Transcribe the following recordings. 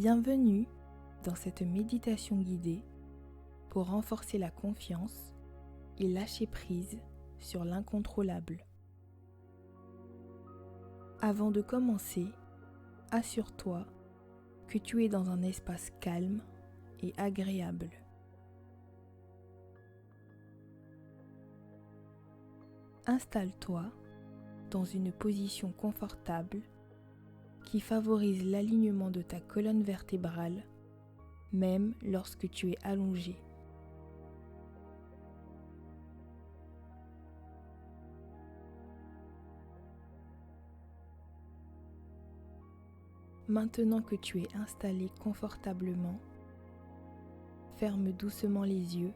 Bienvenue dans cette méditation guidée pour renforcer la confiance et lâcher prise sur l'incontrôlable. Avant de commencer, assure-toi que tu es dans un espace calme et agréable. Installe-toi dans une position confortable qui favorise l'alignement de ta colonne vertébrale, même lorsque tu es allongé. Maintenant que tu es installé confortablement, ferme doucement les yeux,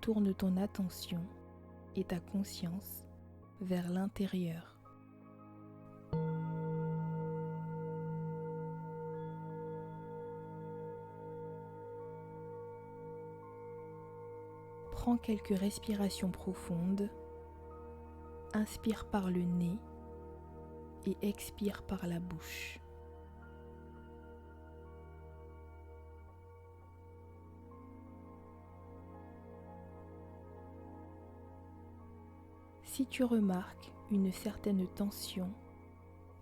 tourne ton attention et ta conscience vers l'intérieur. Prends quelques respirations profondes, inspire par le nez et expire par la bouche. Si tu remarques une certaine tension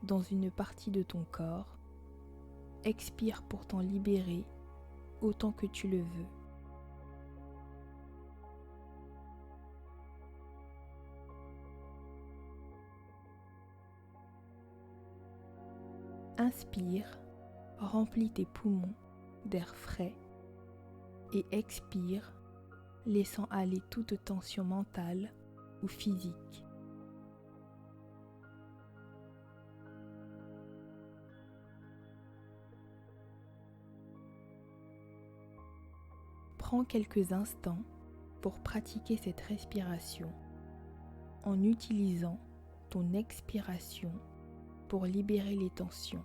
dans une partie de ton corps, expire pour t'en libérer autant que tu le veux. Inspire, remplis tes poumons d'air frais et expire, laissant aller toute tension mentale ou physique. Prends quelques instants pour pratiquer cette respiration en utilisant ton expiration pour libérer les tensions.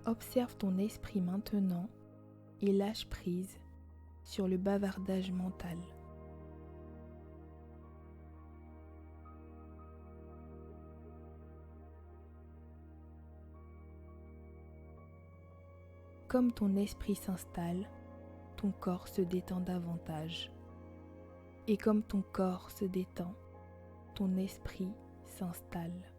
Observe ton esprit maintenant et lâche prise sur le bavardage mental. Comme ton esprit s'installe, ton corps se détend davantage. Et comme ton corps se détend, ton esprit s'installe.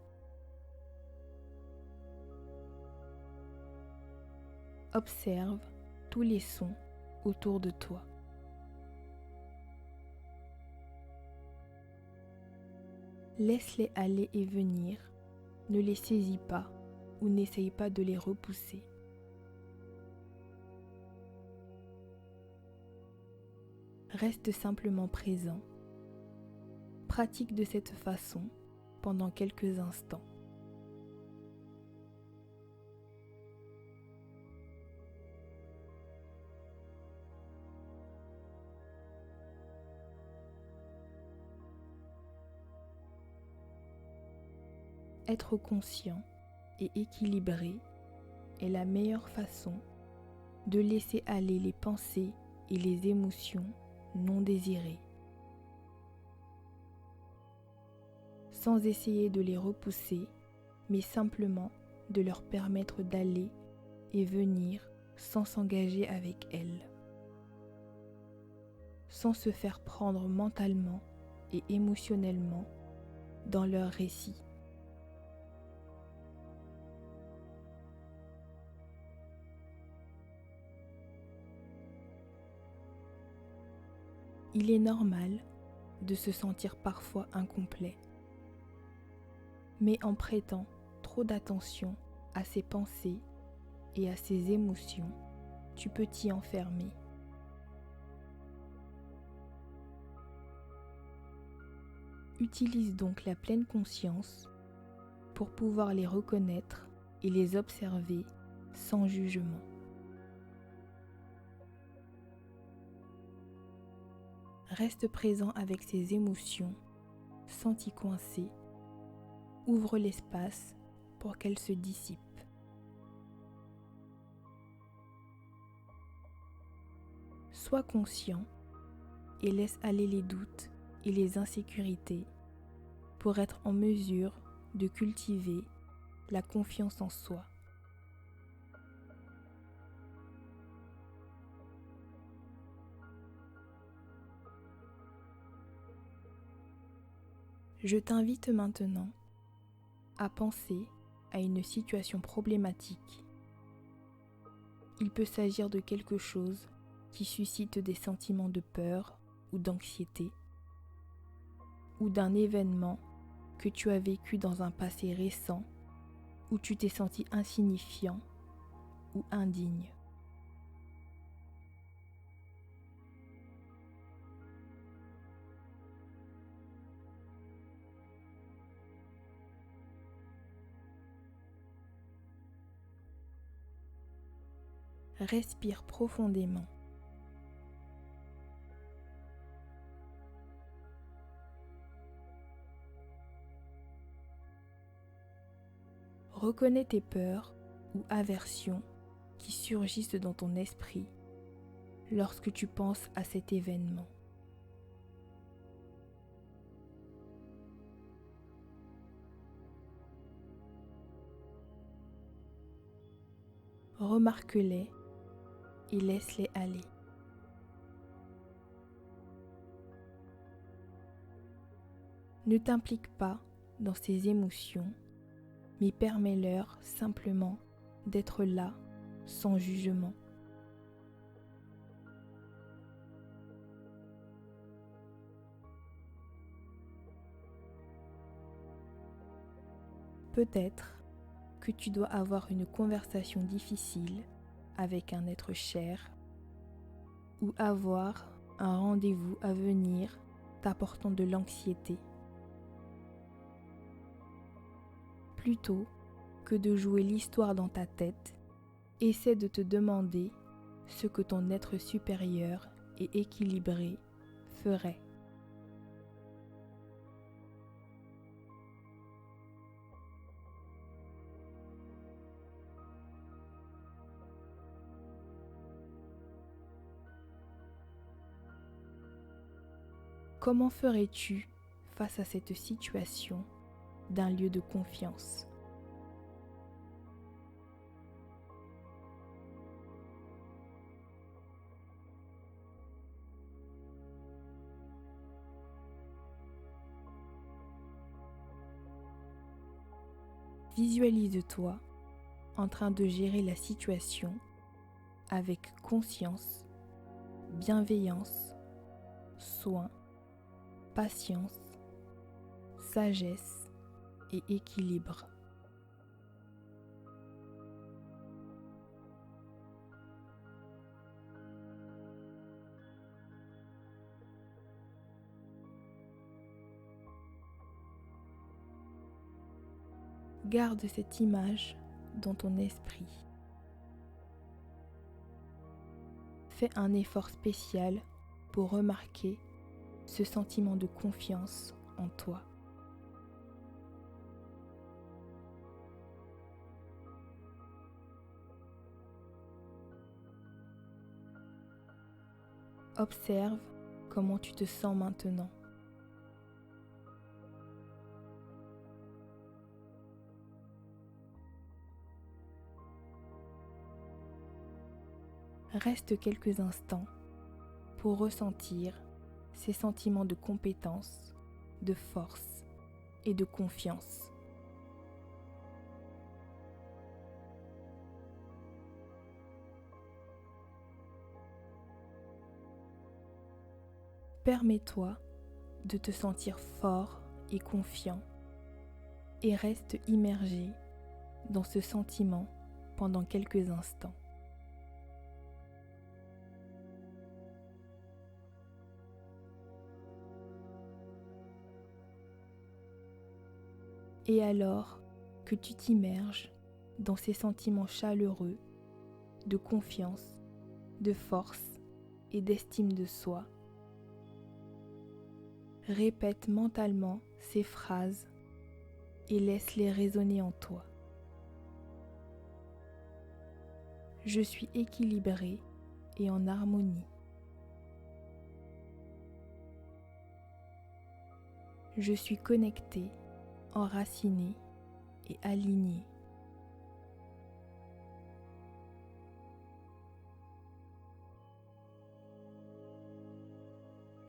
Observe tous les sons autour de toi. Laisse-les aller et venir, ne les saisis pas ou n'essaye pas de les repousser. Reste simplement présent. Pratique de cette façon pendant quelques instants. Être conscient et équilibré est la meilleure façon de laisser aller les pensées et les émotions non désirées, sans essayer de les repousser, mais simplement de leur permettre d'aller et venir sans s'engager avec elles, sans se faire prendre mentalement et émotionnellement dans leur récit. Il est normal de se sentir parfois incomplet, mais en prêtant trop d'attention à ses pensées et à ses émotions, tu peux t'y enfermer. Utilise donc la pleine conscience pour pouvoir les reconnaître et les observer sans jugement. Reste présent avec ces émotions sans t'y coincer ouvre l'espace pour qu'elle se dissipe. Sois conscient et laisse aller les doutes et les insécurités pour être en mesure de cultiver la confiance en soi. Je t'invite maintenant à penser à une situation problématique. Il peut s'agir de quelque chose qui suscite des sentiments de peur ou d'anxiété, ou d'un événement que tu as vécu dans un passé récent où tu t'es senti insignifiant ou indigne. Respire profondément. Reconnais tes peurs ou aversions qui surgissent dans ton esprit lorsque tu penses à cet événement. Remarque-les et laisse-les aller. Ne t'implique pas dans ces émotions, mais permets-leur simplement d'être là sans jugement. Peut-être que tu dois avoir une conversation difficile avec un être cher ou avoir un rendez-vous à venir t'apportant de l'anxiété. Plutôt que de jouer l'histoire dans ta tête, essaie de te demander ce que ton être supérieur et équilibré ferait. Comment ferais-tu face à cette situation d'un lieu de confiance ? Visualise-toi en train de gérer la situation avec conscience, bienveillance, soin, patience, sagesse et équilibre. Garde cette image dans ton esprit. Fais un effort spécial pour remarquer ce sentiment de confiance en toi. Observe comment tu te sens maintenant. Reste quelques instants pour ressentir ces sentiments de compétence, de force et de confiance. Permets-toi de te sentir fort et confiant et reste immergé dans ce sentiment pendant quelques instants. Et alors que tu t'immerges dans ces sentiments chaleureux de confiance, de force et d'estime de soi, répète mentalement ces phrases et laisse-les résonner en toi. Je suis équilibré et en harmonie. Je suis connecté, enraciné et aligné.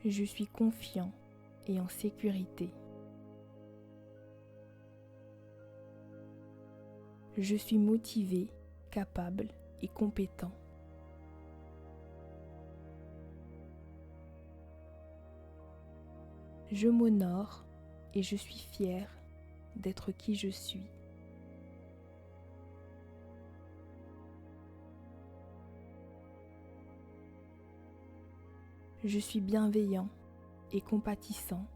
Je suis confiant et en sécurité. Je suis motivé, capable et compétent. Je m'honore et je suis fier d'être qui je suis. Je suis bienveillant et compatissant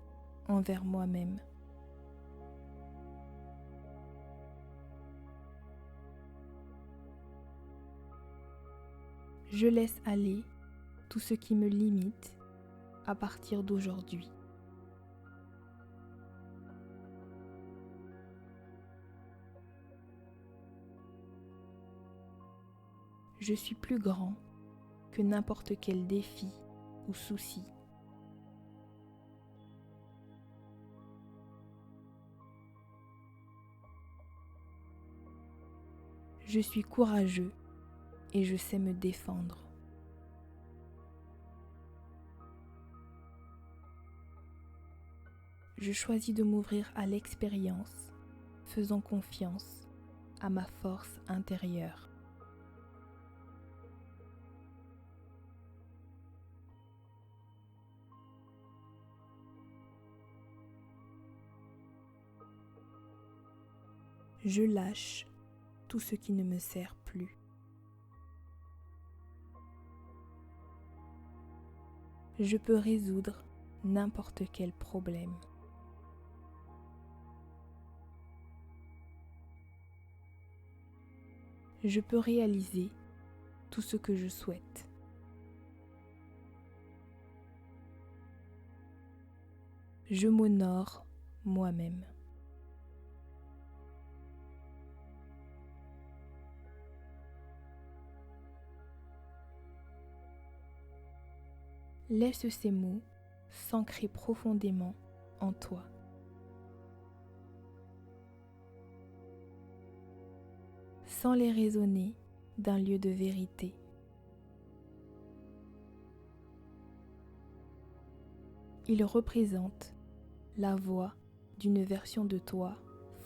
envers moi-même. Je laisse aller tout ce qui me limite à partir d'aujourd'hui. Je suis plus grand que n'importe quel défi ou souci. Je suis courageux et je sais me défendre. Je choisis de m'ouvrir à l'expérience, faisant confiance à ma force intérieure. Je lâche tout ce qui ne me sert plus. Je peux résoudre n'importe quel problème. Je peux réaliser tout ce que je souhaite. Je m'honore moi-même. Laisse ces mots s'ancrer profondément en toi. Sans les résonner d'un lieu de vérité. Ils représentent la voix d'une version de toi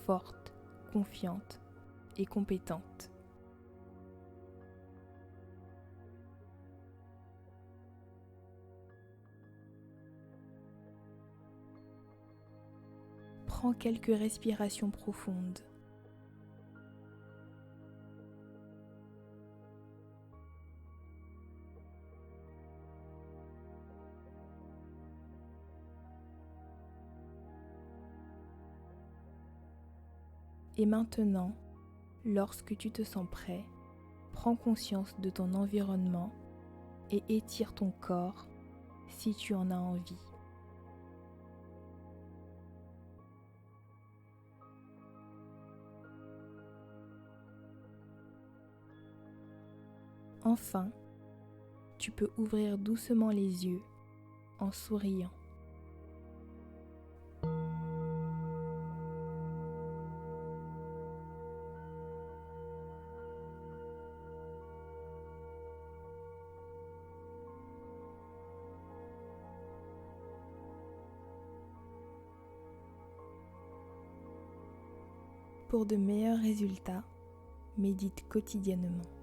forte, confiante et compétente. Prends quelques respirations profondes. Et maintenant, lorsque tu te sens prêt, prends conscience de ton environnement et étire ton corps si tu en as envie. Enfin, tu peux ouvrir doucement les yeux en souriant. Pour de meilleurs résultats, médite quotidiennement.